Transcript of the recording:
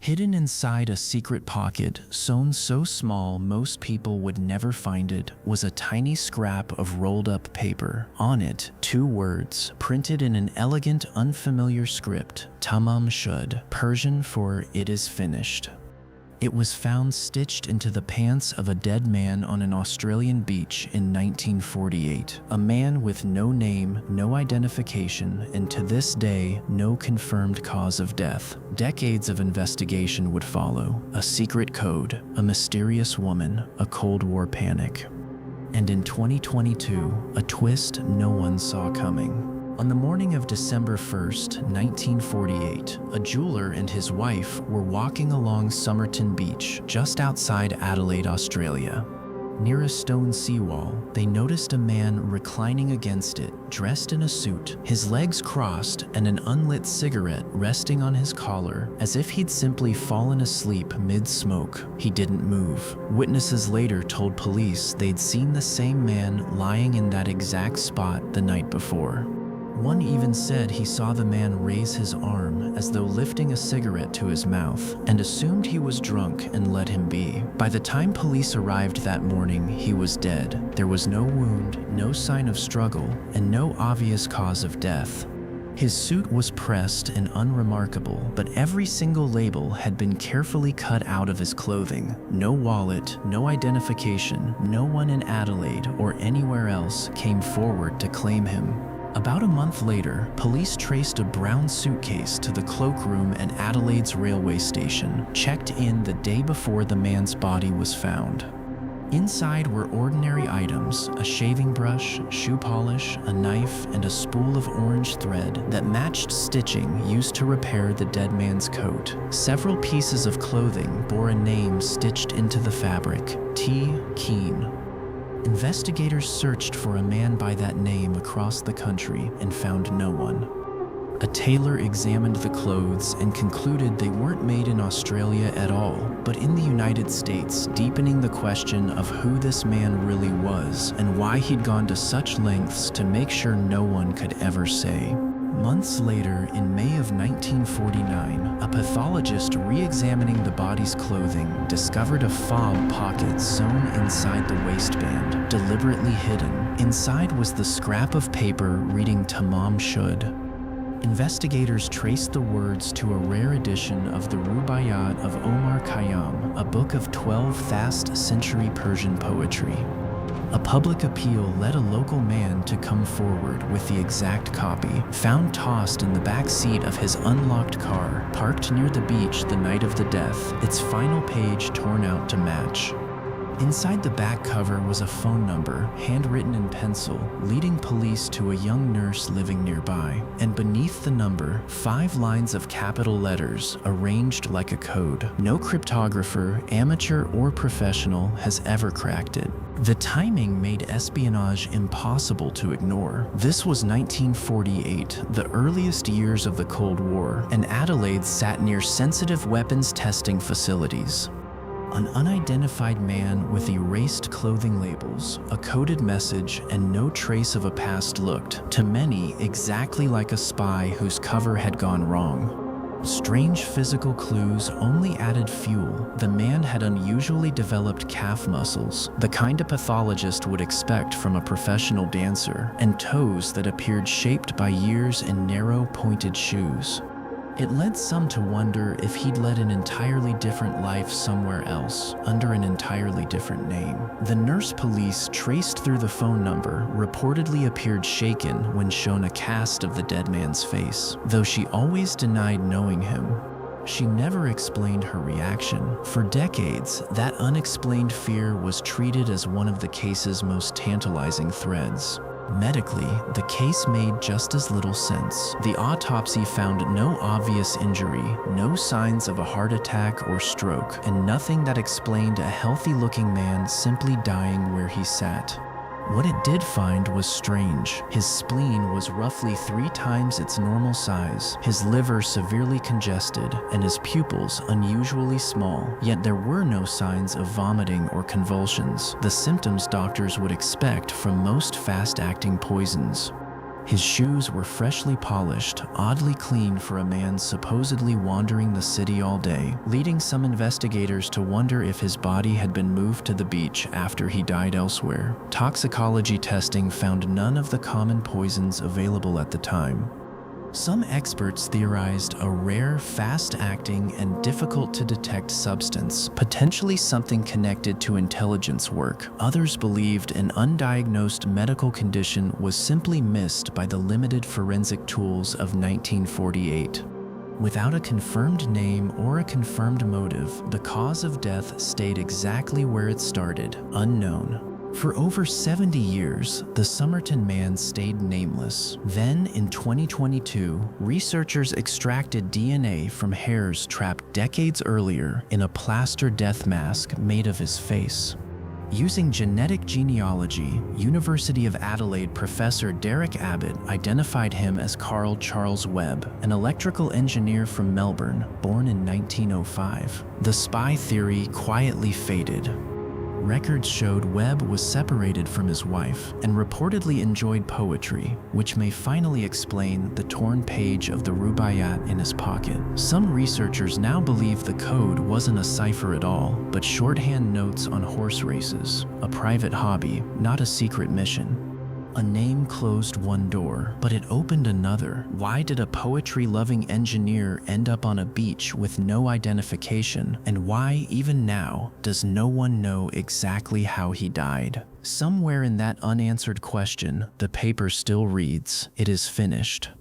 Hidden inside a secret pocket, sewn so small most people would never find it, was a tiny scrap of rolled up paper. On it, 2 words, printed in an elegant, unfamiliar script, Tamam Shud, Persian for "it is finished." It was found stitched into the pants of a dead man on an Australian beach in 1948. A man with no name, no identification, and to this day, no confirmed cause of death. Decades of investigation would follow. A secret code, a mysterious woman, a Cold War panic. And in 2022, a twist no one saw coming. On the morning of December 1st, 1948, a jeweler and his wife were walking along Somerton Beach, just outside Adelaide, Australia. Near a stone seawall, they noticed a man reclining against it, dressed in a suit, his legs crossed and an unlit cigarette resting on his collar, as if he'd simply fallen asleep mid-smoke. He didn't move. Witnesses later told police they'd seen the same man lying in that exact spot the night before. One even said he saw the man raise his arm as though lifting a cigarette to his mouth, and assumed he was drunk and let him be. By the time police arrived that morning, he was dead. There was no wound, no sign of struggle, and no obvious cause of death. His suit was pressed and unremarkable, but every single label had been carefully cut out of his clothing. No wallet, no identification, no one in Adelaide or anywhere else came forward to claim him. About a month later, police traced a brown suitcase to the cloakroom at Adelaide's railway station, checked in the day before the man's body was found. Inside were ordinary items, a shaving brush, shoe polish, a knife, and a spool of orange thread that matched stitching used to repair the dead man's coat. Several pieces of clothing bore a name stitched into the fabric, T. Keane. Investigators searched for a man by that name across the country and found no one. A tailor examined the clothes and concluded they weren't made in Australia at all, but in the United States, deepening the question of who this man really was and why he'd gone to such lengths to make sure no one could ever say. Months later, in May of 1949, a pathologist re-examining the body's clothing discovered a fob pocket sewn inside the waistband, deliberately hidden. Inside was the scrap of paper reading Tamam Shud. Investigators traced the words to a rare edition of the Rubaiyat of Omar Khayyam, a book of 12 fast-century Persian poetry. A public appeal led a local man to come forward with the exact copy, found tossed in the back seat of his unlocked car, parked near the beach the night of the death, its final page torn out to match. Inside the back cover was a phone number, handwritten in pencil, leading police to a young nurse living nearby. And beneath the number, 5 lines of capital letters, arranged like a code. No cryptographer, amateur or professional, has ever cracked it. The timing made espionage impossible to ignore. This was 1948, the earliest years of the Cold War, and Adelaide sat near sensitive weapons testing facilities. An unidentified man with erased clothing labels, a coded message, and no trace of a past looked, to many, exactly like a spy whose cover had gone wrong. Strange physical clues only added fuel. The man had unusually developed calf muscles, the kind a pathologist would expect from a professional dancer, and toes that appeared shaped by years in narrow, pointed shoes. It led some to wonder if he'd led an entirely different life somewhere else, under an entirely different name. The nurse police traced through the phone number reportedly appeared shaken when shown a cast of the dead man's face, though she always denied knowing him. She never explained her reaction. For decades, that unexplained fear was treated as one of the case's most tantalizing threads. Medically, the case made just as little sense. The autopsy found no obvious injury, no signs of a heart attack or stroke, and nothing that explained a healthy-looking man simply dying where he sat. What it did find was strange. His spleen was roughly 3 times its normal size, his liver severely congested, and his pupils unusually small, yet there were no signs of vomiting or convulsions, the symptoms doctors would expect from most fast-acting poisons. His shoes were freshly polished, oddly clean for a man supposedly wandering the city all day, leading some investigators to wonder if his body had been moved to the beach after he died elsewhere. Toxicology testing found none of the common poisons available at the time. Some experts theorized a rare, fast-acting, and difficult-to-detect substance, potentially something connected to intelligence work. Others believed an undiagnosed medical condition was simply missed by the limited forensic tools of 1948. Without a confirmed name or a confirmed motive, the cause of death stayed exactly where it started, unknown. For over 70 years, the Somerton Man stayed nameless. Then, in 2022, researchers extracted DNA from hairs trapped decades earlier in a plaster death mask made of his face. Using genetic genealogy, University of Adelaide professor Derek Abbott identified him as Carl Charles Webb, an electrical engineer from Melbourne, born in 1905. The spy theory quietly faded. Records showed Webb was separated from his wife and reportedly enjoyed poetry, which may finally explain the torn page of the Rubaiyat in his pocket. Some researchers now believe the code wasn't a cipher at all, but shorthand notes on horse races, a private hobby, not a secret mission. A name closed one door, but it opened another. Why did a poetry-loving engineer end up on a beach with no identification? And why, even now, does no one know exactly how he died? Somewhere in that unanswered question, the paper still reads, "It is finished."